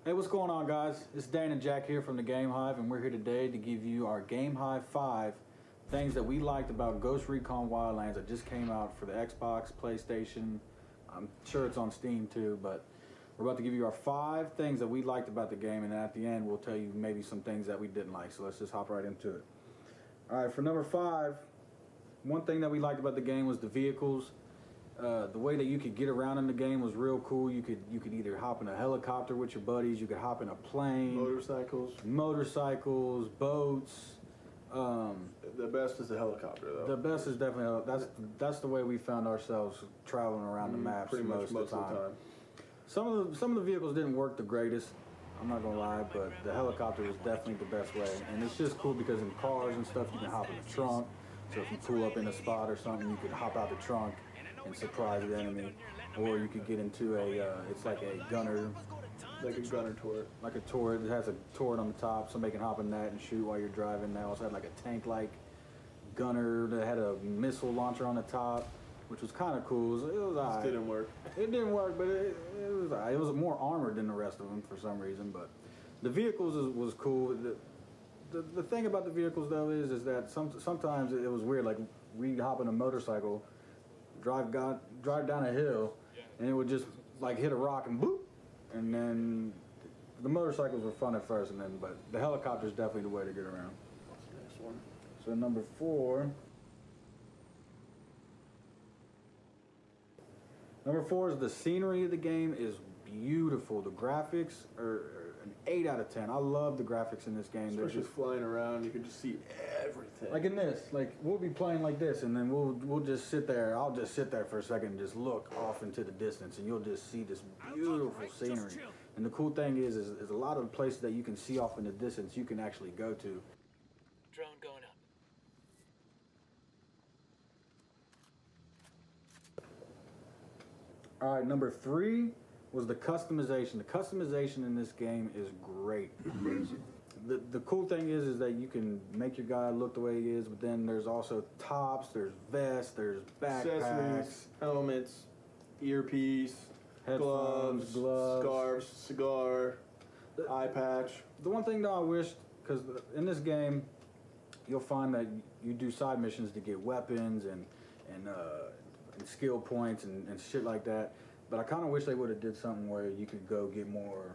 Hey, what's going on, guys? It's Dan and Jack here from the Game Hive, and we're here today to give you our Game Hive 5 things that we liked about Ghost Recon Wildlands that just came out for the Xbox, PlayStation. I'm sure it's on Steam too, but we're about to give you our 5 things that we liked about the game, and then at the end we'll tell you maybe some things that we didn't like. So let's just hop right into it. Alright, for number 5, one thing that we liked about the game was the vehicles. The way that you could get around in the game was real cool. You could either hop in a helicopter with your buddies, you could hop in a plane, motorcycles, boats. The best is the helicopter, though. The best is definitely that's the way we found ourselves traveling around the maps pretty much most of the time. Some of the vehicles didn't work the greatest, I'm not gonna lie, but the helicopter was definitely the best way. And it's just cool because in cars and stuff you can hop in the trunk. So if you pull up in a spot or something, you could hop out the trunk and surprise the enemy. Or you could get into it's like a gunner. Like a gunner turret. Like a turret. It has a turret on the top. Somebody can hop in that and shoot while you're driving. They also had like a tank-like gunner that had a missile launcher on the top, which was kind of cool. It was all right. It didn't work. It didn't work, but it was all right. It was more armored than the rest of them for some reason. But the vehicles was cool. The thing about the vehicles though is that sometimes it was weird. Like we'd hop in a motorcycle, drive down a hill, and it would just like hit a rock and boop. And then the motorcycles were fun at first, but the helicopter is definitely the way to get around. What's the next one? So number 4. Number 4 is the scenery of the game is beautiful. The graphics are an 8 out of 10. I love the graphics in this game. Especially flying around, you can just see everything. Like in this, like we'll be playing like this, and then we'll just sit there. I'll just sit there for a second and just look off into the distance, and you'll just see this beautiful scenery. And the cool thing is a lot of the places that you can see off in the distance you can actually go to. Drone going up. All right, number 3 was the customization. The customization in this game is great. The cool thing is that you can make your guy look the way he is, but then there's also tops, there's vests, there's backpacks, accessories, helmets, earpiece, headphones, gloves, scarves, cigar, eye patch. The one thing that I wish, because in this game, you'll find that you do side missions to get weapons and skill points and shit like that. But I kind of wish they would have did something where you could go get more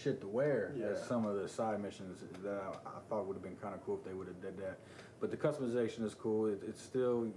shit to wear as some of the side missions that I thought would have been kind of cool if they would have did that. But the customization is cool. It's still,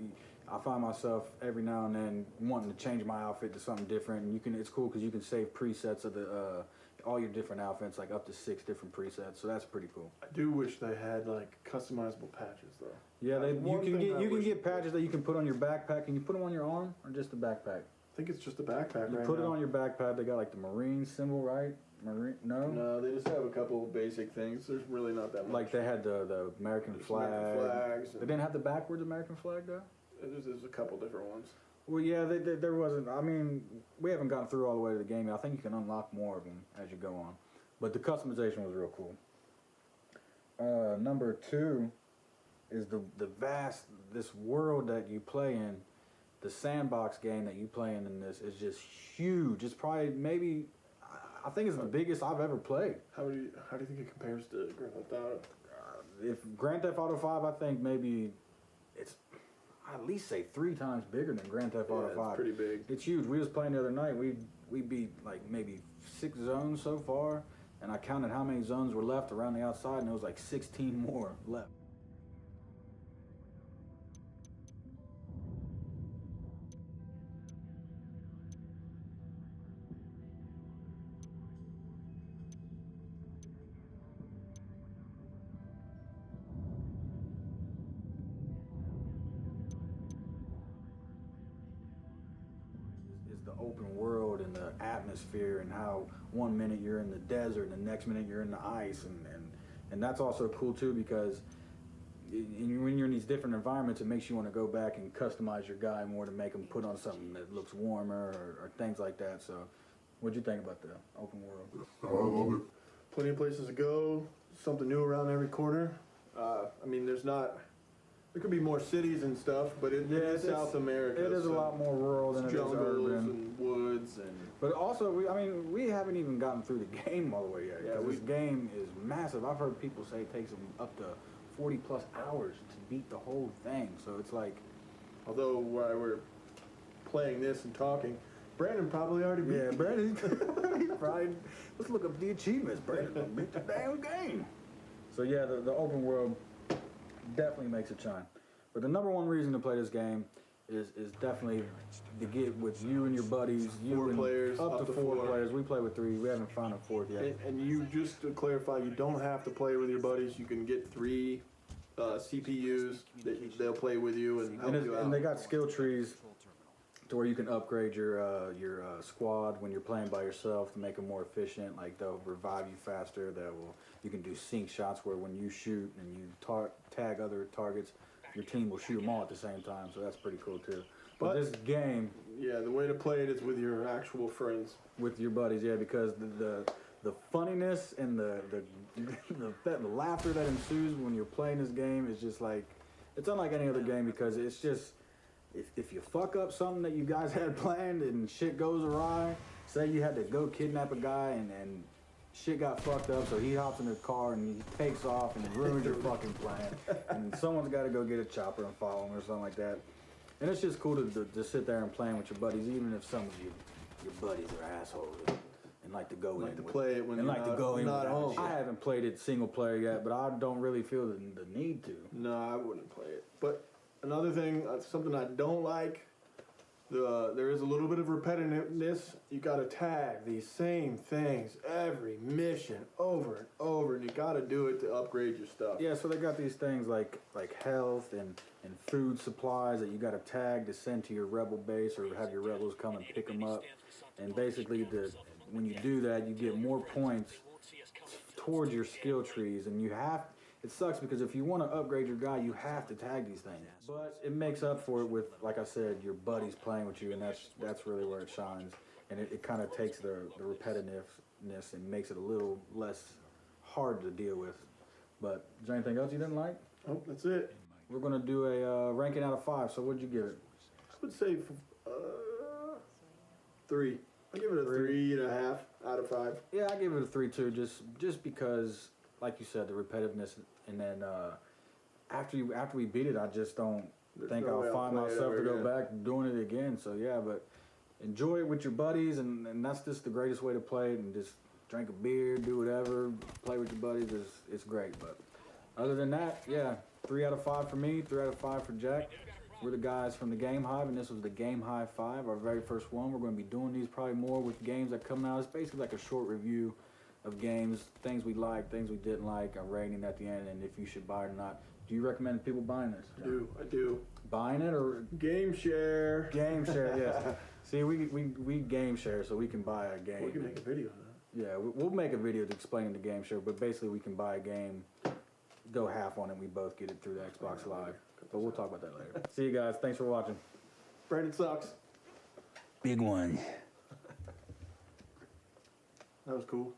I find myself every now and then wanting to change my outfit to something different. And it's cool because you can save presets of the all your different outfits, like up to 6 different presets. So that's pretty cool. I do wish they had like customizable patches though. Yeah, you can get patches that you can put on your backpack. Can you put them on your arm or just the backpack? I think it's just a backpack. You put it on your backpack. They got like the Marine symbol, right? Marine? No, they just have a couple of basic things. There's really not that much. Like they had the American flag. American flags. They didn't have the backwards American flag though. There's a couple different ones. Well, yeah, there wasn't. I mean, we haven't gotten through all the way to the game. I think you can unlock more of them as you go on, but the customization was real cool. Number 2 is this world that you play in. The sandbox game that you play in this is just huge. It's probably I think it's the biggest I've ever played. How do you think it compares to Grand Theft Auto? If Grand Theft Auto 5, I think maybe it's I'd at least say 3 times bigger than Grand Theft Auto 5. It's pretty big. It's huge. We was playing the other night. We beat like maybe 6 zones so far, and I counted how many zones were left around the outside, and it was like 16 more left. Is the open world and the atmosphere, and how one minute you're in the desert and the next minute you're in the ice, and that's also cool too, because when you're in these different environments, it makes you want to go back and customize your guy more to make him put on something that looks warmer or things like that. So what'd you think about the open world? I love it. Plenty of places to go, something new around every corner. I mean, there's not There could be more cities and stuff, but it is South America. It is a lot more rural than it is jungles urban. and woods and. But also, we haven't even gotten through the game all the way yet. Yeah, This game is massive. I've heard people say it takes them up to 40 plus hours to beat the whole thing. So it's like, Although while we're playing this and talking, Brandon probably already beat. yeah, Brandon, he's probably, let's look up the achievements. Brandon beat the damn game. So yeah, the open world definitely makes it shine. But the number one reason to play this game is definitely to get with you and your buddies. Four players, up to four players. We play with three. We haven't found a fourth yet. And you, just to clarify, you don't have to play with your buddies. You can get 3 CPUs that they'll play with you and help you out. And they got skill trees to where you can upgrade your squad when you're playing by yourself to make them more efficient. Like they'll revive you faster. You can do sync shots where when you shoot and you tag other targets, your team will shoot them all at the same time. So that's pretty cool too. But this game, yeah, the way to play it is with your actual friends, with your buddies, yeah, because the funniness and the laughter that ensues when you're playing this game is just like, it's unlike any other game because it's just, if you fuck up something that you guys had planned and shit goes awry, say you had to go kidnap a guy and shit got fucked up, so he hops in the car and he takes off and ruins your fucking plan, and someone's got to go get a chopper and follow him or something like that. And it's just cool to sit there and play with your buddies, even if some of your buddies are assholes and like to go in. to play it when and you're like to go in not home. I haven't played it single player yet, but I don't really feel the need to. No, I wouldn't play it. But another thing, something I don't like, there is a little bit of repetitiveness. You got to tag these same things every mission over and over, and you got to do it to upgrade your stuff. Yeah, so they got these things like health and food supplies that you got to tag to send to your rebel base or have your rebels come and pick them up. And basically, when you do that, you get more points towards your skill trees, and it sucks because if you want to upgrade your guy, you have to tag these things. But it makes up for it with, like I said, your buddies playing with you, and that's really where it shines. And it kind of takes the repetitiveness and makes it a little less hard to deal with. But is there anything else you didn't like? Oh, that's it. We're going to do a ranking out of 5, so what'd you give it? I would say 3. I give it a 3.5 out of 5. Yeah, I give it a 3 too, just because, like you said, the repetitiveness, and then after we beat it, I just don't think I'll find myself to go back doing it again. So yeah, but enjoy it with your buddies, and that's just the greatest way to play it. And just drink a beer, do whatever, play with your buddies. It's great. But other than that, yeah, 3 out of 5 for me, 3 out of 5 for Jack. We're the guys from the Game Hive, and this was the Game Hive 5, our very first one. We're going to be doing these probably more with games that come out. It's basically like a short review of games, things we liked, things we didn't like, a rating at the end, and if you should buy it or not. Do you recommend people buying this, John? I do. Buying it or Game share? Game share? Yes. See, we game share, so we can buy a game. We can make a video of that. Yeah, we'll make a video explaining the game share, but basically we can buy a game, go half on it, we both get it through the Xbox Live. But we'll talk about that later. See you guys. Thanks for watching. Brandon sucks. Big one. That was cool.